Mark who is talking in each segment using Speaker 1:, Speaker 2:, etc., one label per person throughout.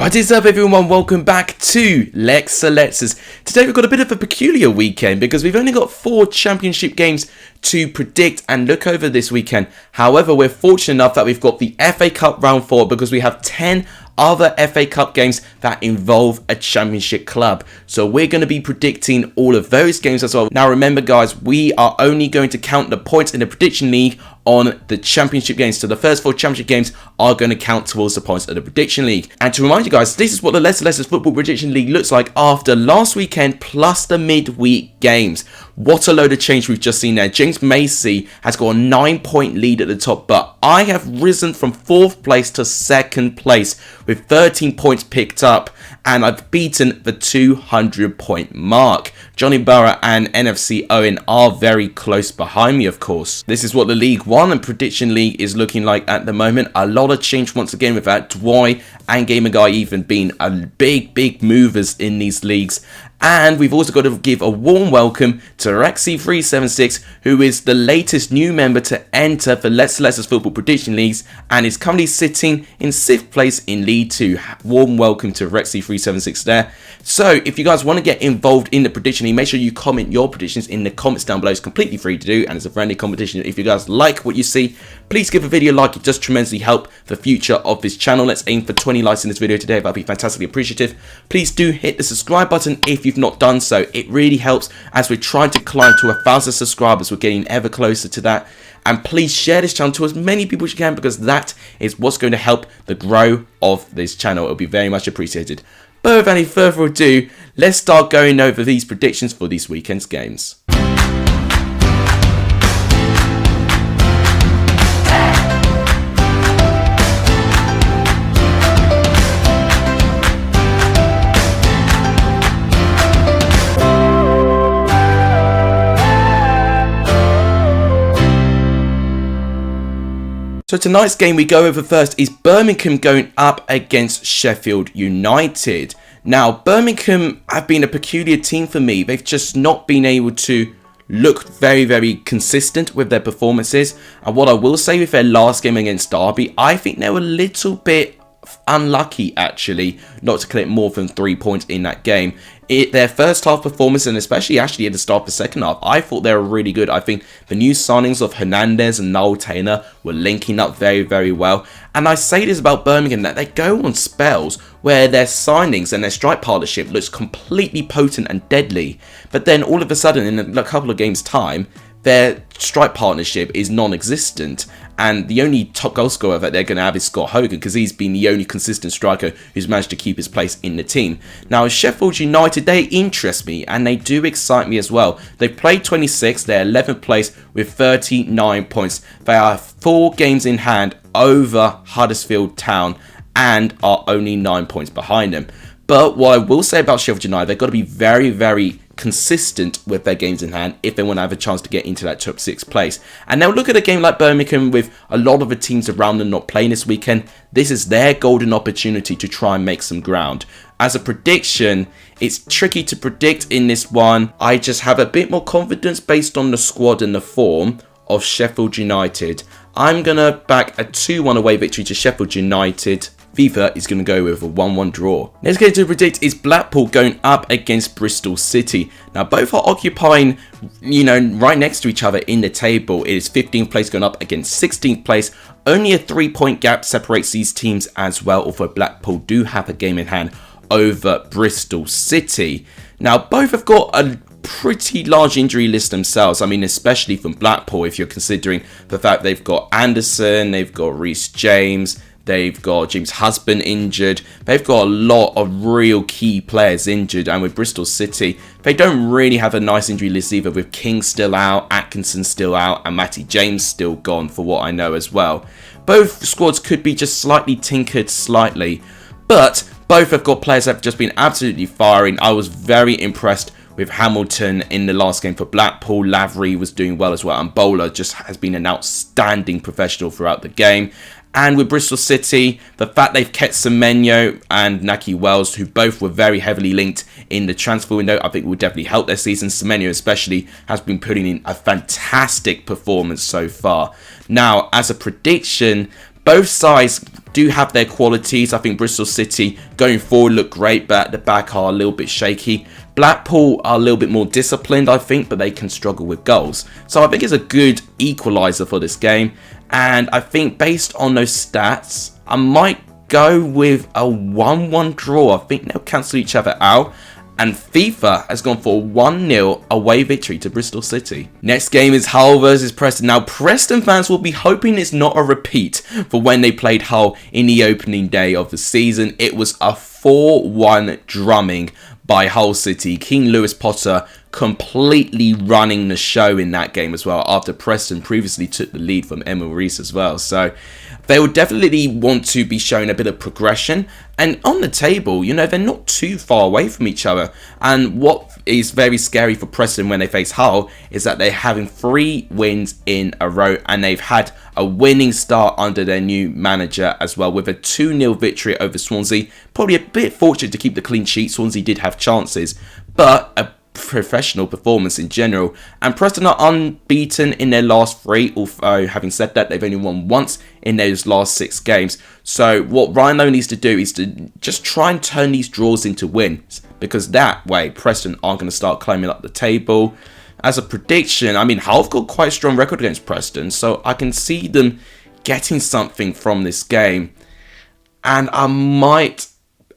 Speaker 1: What is up, everyone? Welcome back to Leicesters. Today we've got a bit of a peculiar weekend because we've only got 4 championship games to predict and look over this weekend. However, we're fortunate enough that we've got the FA Cup round 4 because we have 10 other FA Cup games that involve a championship club. So we're going to be predicting all of those games as well. Now remember guys, we are only going to count the points in the prediction league on the championship games. So the first 4 championship games are going to count towards the points of the prediction league. And to remind you guys, this is what the Leicesters Football Prediction League looks like after last weekend plus the midweek games. What a load of change we've just seen there. James Macy has got a 9-point lead at the top, but I have risen from 4th place to 2nd place with 13 points picked up, and I've beaten the 200-point mark. Johnny Burrow and NFC Owen are very close behind me, of course. This is what the League 1 and Prediction League is looking like at the moment. A lot of change once again without Dwight and Gamer Guy even being big movers in these leagues. And we've also got to give a warm welcome to Rexy376, who is the latest new member to enter the Leicesters Football Prediction Leagues and is currently sitting in 6th place in League 2. Warm welcome to Rexy376 there. So if you guys want to get involved in the prediction league, make sure you comment your predictions in the comments down below. It's completely free to do and it's a friendly competition. If you guys like what you see, please give a video a like. It does tremendously help the future of this channel. Let's aim for 20 likes in this video today. That'd be fantastically appreciative. Please do hit the subscribe button if you've not done so. It really helps as we're trying to climb to 1,000 subscribers. We're getting ever closer to that. And please share this channel to as many people as you can because that is what's going to help the grow of this channel. It'll be very much appreciated. But without any further ado, let's start going over these predictions for this weekend's games. So tonight's game we go over first is Birmingham going up against Sheffield United. Now, Birmingham have been a peculiar team for me. They've just not been able to look very consistent with their performances. And what I will say with their last game against Derby, I think they were a little bit unlucky actually not to collect more than 3 points in that game. Their first half performance, and especially actually at the start of the second half, I thought they were really good. I think the new signings of Hernandez and Noel Taylor were linking up very well. And I say this about Birmingham, that they go on spells where their signings and their strike partnership looks completely potent and deadly, but then all of a sudden in a couple of games time their strike partnership is non-existent, and the only top goal scorer that they're going to have is Scott Hogan because he's been the only consistent striker who's managed to keep his place in the team. Now, Sheffield United, they interest me and they do excite me as well. They've played 26, they're 11th place with 39 points. They are 4 games in hand over Huddersfield Town and are only 9 points behind them. But what I will say about Sheffield United, they've got to be very consistent with their games in hand if they want to have a chance to get into that top 6 place. And now look at a game like Birmingham with a lot of the teams around them not playing this weekend. This is their golden opportunity to try and make some ground. As a prediction, it's tricky to predict in this one. I just have a bit more confidence based on the squad and the form of Sheffield United. I'm going to back a 2-1 away victory to Sheffield United. FIFA is going to go with a 1-1 draw. Next game to predict is Blackpool going up against Bristol City. Now both are occupying, right next to each other in the table. It is 15th place going up against 16th place. Only a 3-point gap separates these teams as well, although Blackpool do have a game in hand over Bristol City. Now both have got a pretty large injury list themselves. I mean, especially from Blackpool, if you're considering the fact they've got Anderson, they've got Reece James, they've got James Husband injured. They've got a lot of real key players injured. And with Bristol City, they don't really have a nice injury list either, with King still out, Atkinson still out, and Matty James still gone for what I know as well. Both squads could be just slightly tinkered slightly, but both have got players that have just been absolutely firing. I was very impressed with Hamilton in the last game for Blackpool. Lavery was doing well as well, and Bowler just has been an outstanding professional throughout the game. And with Bristol City, the fact they've kept Semenyo and Naki Wells, who both were very heavily linked in the transfer window, I think will definitely help their season. Semenyo especially has been putting in a fantastic performance so far. Now, as a prediction, both sides do have their qualities. I think Bristol City going forward look great, but at the back are a little bit shaky. Blackpool are a little bit more disciplined, I think, but they can struggle with goals. So I think it's a good equaliser for this game. And I think based on those stats, I might go with a 1-1 draw. I think they'll cancel each other out. And FIFA has gone for a 1-0 away victory to Bristol City. Next game is Hull versus Preston. Now, Preston fans will be hoping it's not a repeat for when they played Hull in the opening day of the season. It was a 4-1 drumming by Hull City. King Lewis Potter completely running the show in that game as well, after Preston previously took the lead from Emil Rees as well. So they will definitely want to be showing a bit of progression. And on the table, you know, they're not too far away from each other. And what is very scary for Preston when they face Hull is that they're having 3 wins in a row. And they've had a winning start under their new manager as well, with a 2-0 victory over Swansea. Probably a bit fortunate to keep the clean sheet. Swansea did have chances, but a professional performance in general. And Preston are unbeaten in their last 3, although having said that, they've only won once in those last 6 games. So what Ryan Lowe needs to do is to just try and turn these draws into wins, because that way Preston aren't going to start climbing up the table. As a prediction, I mean, Hull have got quite a strong record against Preston, so I can see them getting something from this game, and I might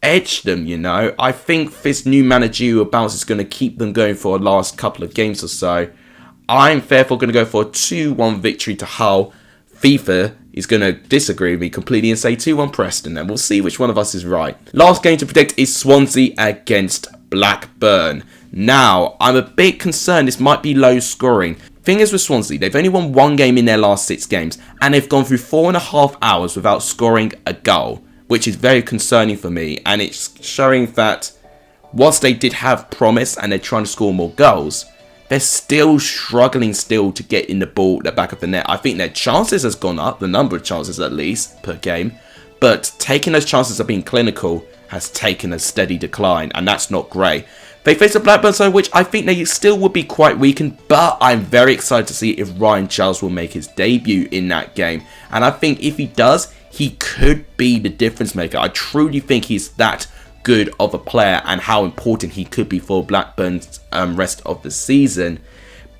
Speaker 1: edge them, you know. I think this new managerial bounce is going to keep them going for the last couple of games or so. I'm therefore going to go for a 2-1 victory to Hull. FIFA is going to disagree with me completely and say 2-1 Preston, and we'll see which one of us is right. Last game to predict is Swansea against Blackburn. Now, I'm a bit concerned this might be low scoring. Thing is with Swansea, they've only won 1 game in their last 6 games, and they've gone through 4.5 hours without scoring a goal, which is very concerning for me. And it's showing that whilst they did have promise and they're trying to score more goals, they're still struggling to get in the ball at the back of the net. I think their chances has gone up, the number of chances at least per game, but taking those chances of being clinical has taken a steady decline, and that's not great. They face a Blackburn side which I think they still would be quite weakened, but I'm very excited to see if Ryan Giles will make his debut in that game. And I think if he does, he could be the difference maker. I truly think he's that good of a player, and how important he could be for Blackburn's rest of the season.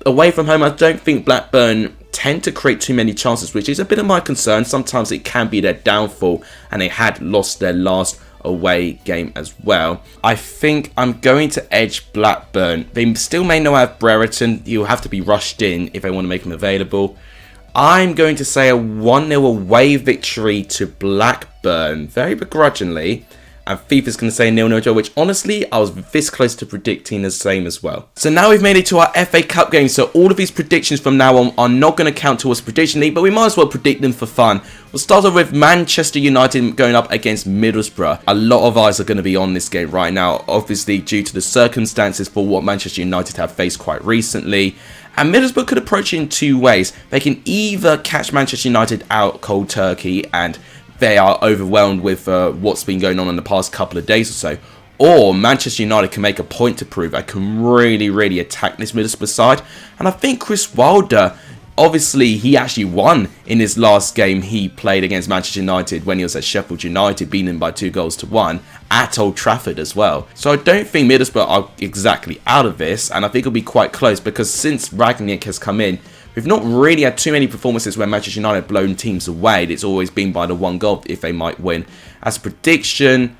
Speaker 1: Away from home, I don't think Blackburn tend to create too many chances, which is a bit of my concern. Sometimes it can be their downfall, and they had lost their last away game as well. I think I'm going to edge Blackburn. They still may not have Brereton. He'll have to be rushed in if they want to make him available. I'm going to say a 1-0 away victory to Blackburn, very begrudgingly. And FIFA's going to say 0-0 draw, which honestly, I was this close to predicting the same as well. So now we've made it to our FA Cup game. So all of these predictions from now on are not going to count towards prediction league, but we might as well predict them for fun. We'll start off with Manchester United going up against Middlesbrough. A lot of eyes are going to be on this game right now, obviously due to the circumstances for what Manchester United have faced quite recently. And Middlesbrough could approach it in 2 ways. They can either catch Manchester United out cold turkey and they are overwhelmed with what's been going on in the past couple of days or so, or Manchester United can make a point to prove they can really attack this Middlesbrough side. And I think Chris Wilder, obviously he actually won in his last game he played against Manchester United when he was at Sheffield United, beating them by 2-1 at Old Trafford as well. So I don't think Middlesbrough are exactly out of this, and I think it'll be quite close, because since Rangnick has come in, we've not really had too many performances where Manchester United have blown teams away. It's always been by the 1 goal if they might win. As a prediction,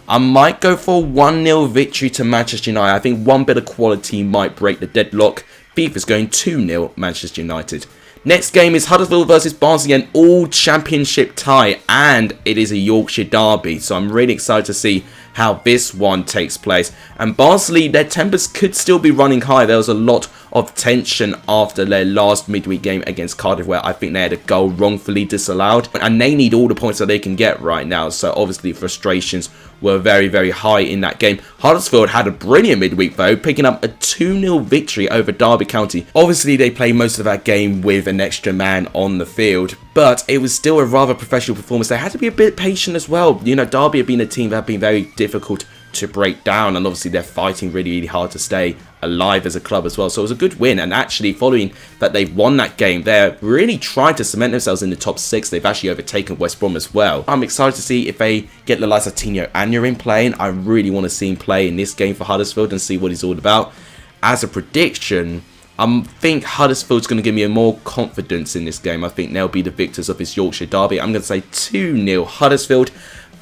Speaker 1: I might go for a 1-0 victory to Manchester United. I think one bit of quality might break the deadlock. FIFA's going 2-0 Manchester United. Next game is Huddersfield versus Barnsley, an all-championship tie, and it is a Yorkshire derby. So I'm really excited to see how this one takes place. And Barnsley, their tempers could still be running high. There was a lot of tension after their last midweek game against Cardiff, where I think they had a goal wrongfully disallowed, and they need all the points that they can get right now. So obviously frustrations were very high in that game. Huddersfield had a brilliant midweek though, picking up a 2-0 victory over Derby County. Obviously they played most of that game with an extra man on the field, but it was still a rather professional performance. They had to be a bit patient as well. You know, Derby have been a team that have been very difficult to break down, and obviously they're fighting really hard to stay alive as a club as well. So it was a good win, and actually following that they've won that game, they're really trying to cement themselves in the top 6. They've actually overtaken West Brom as well. I'm excited to see if they get the likes of Tino Aneurin playing. I really want to see him play in this game for Huddersfield and see what he's all about. As a prediction, I think Huddersfield's going to give me more confidence in this game. I think they'll be the victors of this Yorkshire derby. I'm going to say 2-0 Huddersfield.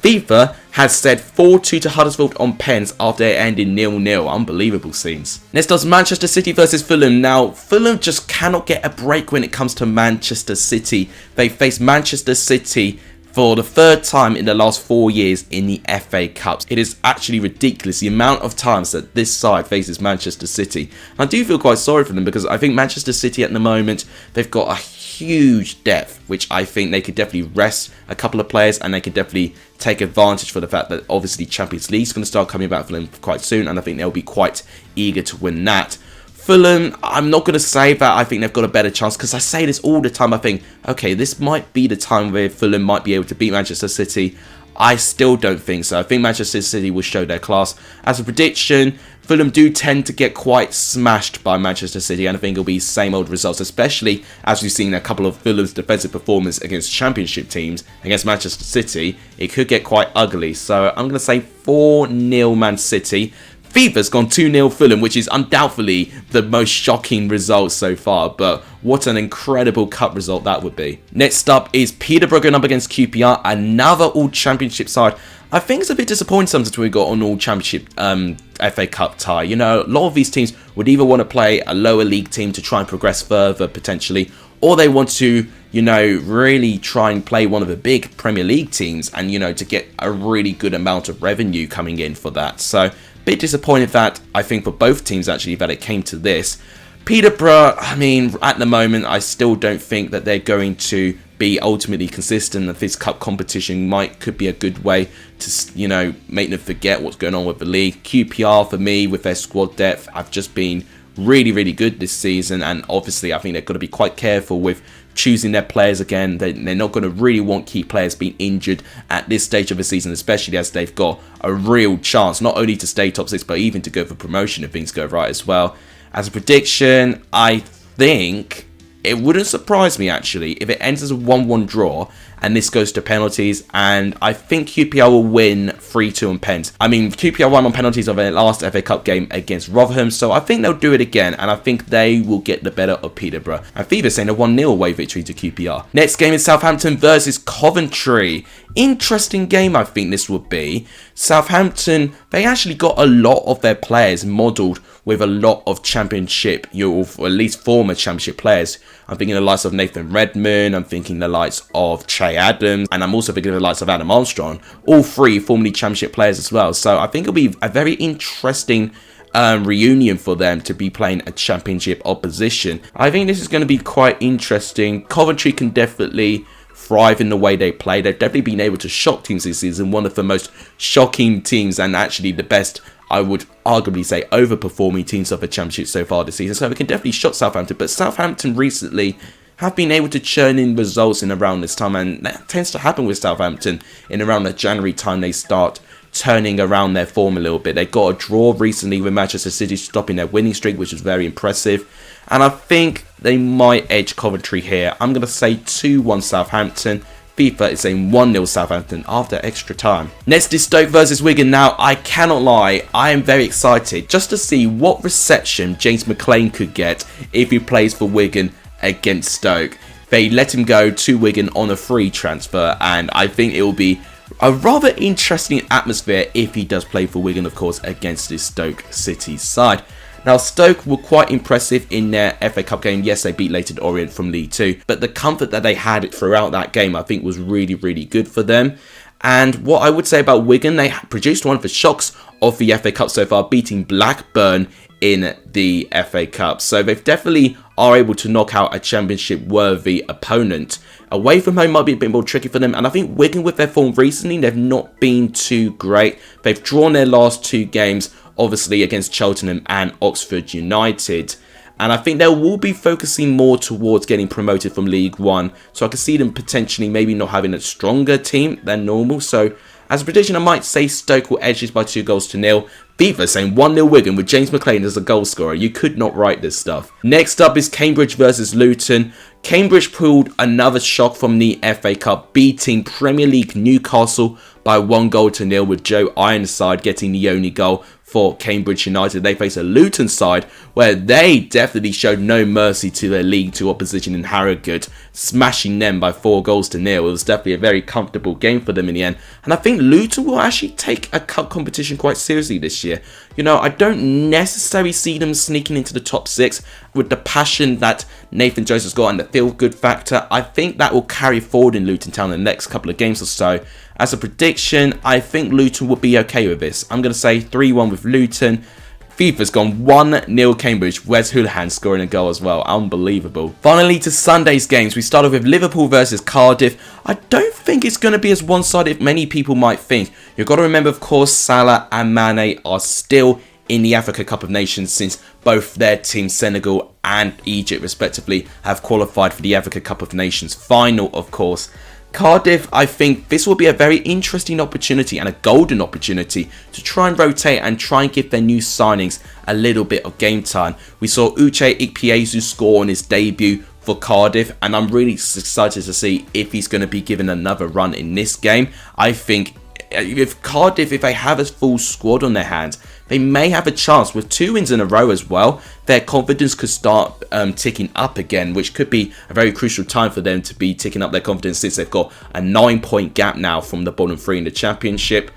Speaker 1: FIFA has said 4-2 to Huddersfield on pens after it ended 0-0. Unbelievable scenes. Next up, Manchester City versus Fulham. Now, Fulham just cannot get a break when it comes to Manchester City. They face Manchester City for the 3rd time in the last 4 years in the FA Cups. It is actually ridiculous the amount of times that this side faces Manchester City. And I do feel quite sorry for them, because I think Manchester City at the moment, they've got a huge depth, which I think they could definitely rest a couple of players, and they could definitely take advantage for the fact that obviously Champions League is going to start coming back for them quite soon, and I think they'll be quite eager to win that. Fulham, I'm not going to say that I think they've got a better chance, because I say this all the time. I think, okay, this might be the time where Fulham might be able to beat Manchester City. I still don't think so. I think Manchester City will show their class. As a prediction, Fulham do tend to get quite smashed by Manchester City, and I think it'll be same old results, especially as we've seen a couple of Fulham's defensive performance against Championship teams against Manchester City. It could get quite ugly. So I'm going to say 4-0 Man City. FIFA's gone 2-0 Fulham, which is undoubtedly the most shocking result so far, but what an incredible cup result that would be. Next up is Peterborough going up against QPR, another all-championship side. I think it's a bit disappointing sometimes we got an all-championship FA Cup tie. You know, a lot of these teams would either want to play a lower league team to try and progress further potentially, or they want to, you know, really try and play one of the big Premier League teams and, you know, to get a really good amount of revenue coming in for that. So, bit disappointed that, I think, for both teams actually, that it came to this. Peterborough, I mean, at the moment, I still don't think that they're going to be ultimately consistent. That this cup competition could be a good way to, you know, make them forget what's going on with the league. QPR, for me, with their squad depth, have just been really, really good this season, and obviously I think they've got to be quite careful with choosing their players again. They're not going to really want key players being injured at this stage of the season, especially as they've got a real chance not only to stay top 6 but even to go for promotion if things go right as well. As a prediction, I think it wouldn't surprise me actually if it ends as a 1-1 draw and this goes to penalties, and I think QPR will win 3-2 on pens. I mean, QPR won on penalties of their last FA Cup game against Rotherham, so I think they'll do it again, and I think they will get the better of Peterborough. And FIFA's saying a 1-0 away victory to QPR. Next game is Southampton versus Coventry. Interesting game, I think this would be. Southampton, they actually got a lot of their players modelled with a lot of championship, or at least former championship players. I'm thinking the likes of Nathan Redmond, I'm thinking the likes of Che Adams, and I'm also thinking of the likes of Adam Armstrong. All three formerly championship players as well. So I think it'll be a very interesting reunion for them to be playing a championship opposition. I think this is going to be quite interesting. Coventry can definitely thrive in the way they play. They've definitely been able to shock teams this season. One of the most shocking teams, and actually the best, I would arguably say, overperforming teams of the championship so far this season. So we can definitely shock Southampton. But Southampton recently have been able to churn in results in around this time, and that tends to happen with Southampton in around the January time. They start turning around their form a little bit. They got a draw recently with Manchester City, stopping their winning streak, which is very impressive. And I think they might edge Coventry here. I'm going to say 2-1 Southampton. FIFA is saying 1-0 Southampton after extra time. Next is Stoke versus Wigan. Now, I cannot lie, I am very excited just to see what reception James McClean could get if he plays for Wigan against Stoke. They let him go to Wigan on a free transfer, and I think it will be a rather interesting atmosphere if he does play for Wigan, of course, against this Stoke City side. Now, Stoke were quite impressive in their FA Cup game. Yes, they beat Leyton Orient from League 2, but the comfort that they had throughout that game, I think, was really, really good for them. And what I would say about Wigan, they produced one of the shocks of the FA Cup so far, beating Blackburn in the FA Cup. So they definitely are able to knock out a championship-worthy opponent. Away from home might be a bit more tricky for them, and I think Wigan, with their form recently, they've not been too great. They've drawn their last 2 games, obviously against Cheltenham and Oxford United. And I think they will be focusing more towards getting promoted from League 1. So I can see them potentially maybe not having a stronger team than normal. So as a prediction, I might say Stoke will edge this by 2-0. FIFA saying 1-0 Wigan with James McClean as a goal scorer. You could not write this stuff. Next up is Cambridge versus Luton. Cambridge pulled another shock from the FA Cup, beating Premier League Newcastle by 1-0 with Joe Ironside getting the only goal for Cambridge United. They face a Luton side where they definitely showed no mercy to their League 2 opposition in Harrogate, smashing them by 4-0. It was definitely a very comfortable game for them in the end. And I think Luton will actually take a cup competition quite seriously this year. You know, I don't necessarily see them sneaking into the top 6 with the passion that Nathan Jones got and the feel-good factor. I think that will carry forward in Luton Town in the next couple of games or so. As a prediction, I think Luton will be okay with this. I'm going to say 3-1 with Luton. FIFA's gone 1-0 Cambridge. Wes Hoolahan scoring a goal as well. Unbelievable. Finally, to Sunday's games. We started with Liverpool versus Cardiff. I don't think it's going to be as one-sided as many people might think. You've got to remember, of course, Salah and Mane are still in the Africa Cup of Nations, since both their teams, Senegal and Egypt respectively, have qualified for the Africa Cup of Nations final, of course. Cardiff, I think this will be a very interesting opportunity and a golden opportunity to try and rotate and try and give their new signings a little bit of game time. We saw Uche Ikpeazu score on his debut for Cardiff, and I'm really excited to see if he's going to be given another run in this game. I think if Cardiff, if they have a full squad on their hands, they may have a chance with 2 wins in a row as well. Their confidence could start ticking up again, which could be a very crucial time for them to be ticking up their confidence, since they've got a 9-point gap now from the bottom 3 in the Championship.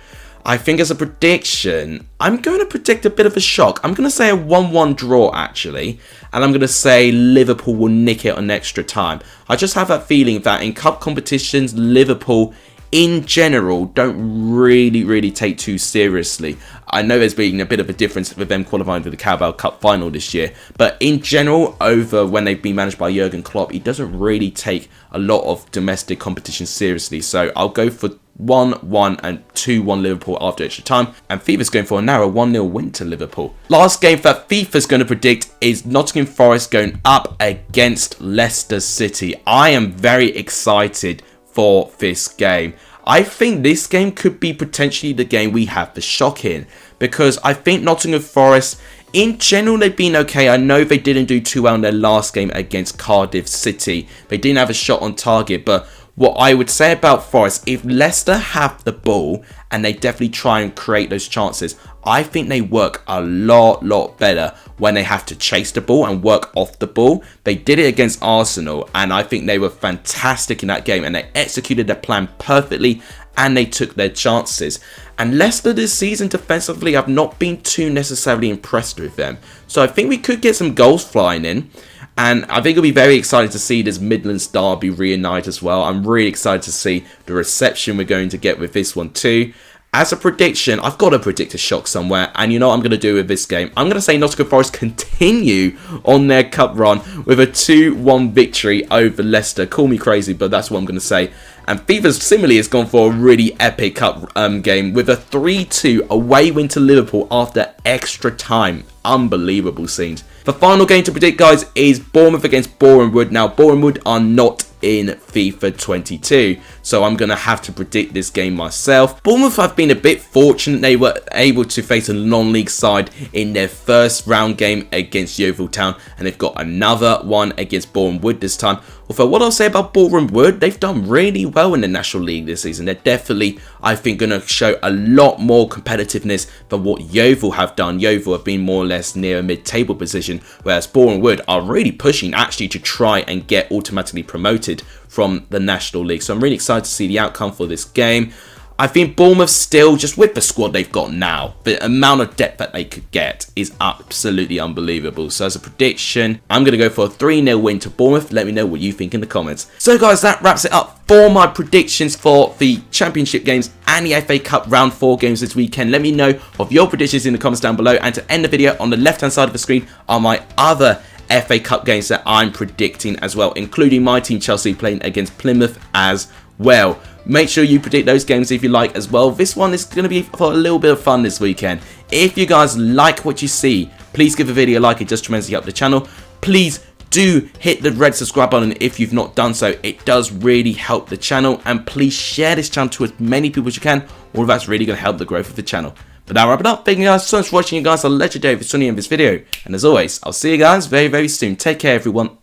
Speaker 1: I think as a prediction, I'm going to predict a bit of a shock. I'm going to say a 1-1 draw, actually. And I'm going to say Liverpool will nick it on extra time. I just have a feeling that in cup competitions, Liverpool in general don't really take too seriously. I know there's been a bit of a difference with them qualifying for the Carabao Cup final this year, but in general, over when they've been managed by Jurgen Klopp, he doesn't really take a lot of domestic competition seriously. So I'll go for 1-1 and 2-1 Liverpool after extra time, and FIFA's going for a narrow 1-0 win to Liverpool. Last game that FIFA's going to predict is Nottingham Forest going up against Leicester City. I am very excited for this game. I think this game could be potentially the game we have the shock in, because I think Nottingham Forest, in general, they've been okay. I know they didn't do too well in their last game against Cardiff City. They didn't have a shot on target, but what I would say about Forest, if Leicester have the ball and they definitely try and create those chances, I think they work a lot better when they have to chase the ball and work off the ball. They did it against Arsenal, and I think they were fantastic in that game, and they executed their plan perfectly, and they took their chances. And Leicester this season defensively, I've not been too necessarily impressed with them. So I think we could get some goals flying in. And I think it'll be very exciting to see this Midlands derby reunite as well. I'm really excited to see the reception we're going to get with this one too. As a prediction, I've got to predict a shock somewhere. And you know what I'm going to do with this game? I'm going to say Nottingham Forest continue on their cup run with a 2-1 victory over Leicester. Call me crazy, but that's what I'm going to say. And FIFA similarly has gone for a really epic cup game with a 3-2 away win to Liverpool after extra time. Unbelievable scenes. The final game to predict, guys, is Bournemouth against Boreham. Now, Boreham are not in FIFA 22, so I'm going to have to predict this game myself. Bournemouth have been a bit fortunate. They were able to face a non-league side in their first round game against Yeovil Town, and they've got another one against Boreham Wood this time. Although what I'll say about Boreham Wood, they've done really well in the National League this season. They're definitely, I think, going to show a lot more competitiveness than what Yeovil have done. Yeovil have been more or less near a mid-table position, whereas Boreham Wood are really pushing actually to try and get automatically promoted from the National League. So I'm really excited to see the outcome for this game. I think Bournemouth still, just with the squad they've got now, the amount of depth that they could get is absolutely unbelievable. So as a prediction, I'm going to go for a 3-0 win to Bournemouth. Let me know what you think in the comments. So guys, that wraps it up for my predictions for the Championship games and the FA Cup Round 4 games this weekend. Let me know of your predictions in the comments down below. And to end the video, on the left-hand side of the screen are my other FA Cup games that I'm predicting as well, including my team Chelsea playing against Plymouth as well. Make sure you predict those games if you like as well. This one is going to be for a little bit of fun this weekend. If you guys like what you see, please give the video a like. It just tremendously help the channel. Please do hit the red subscribe button if you've not done so. It does really help the channel. And please share this channel to as many people as you can. All of that's really going to help the growth of the channel. But that'll wrap it up. Thank you guys so much for watching. You guys are legendary for tuning in this video. And as always, I'll see you guys very, very soon. Take care, everyone.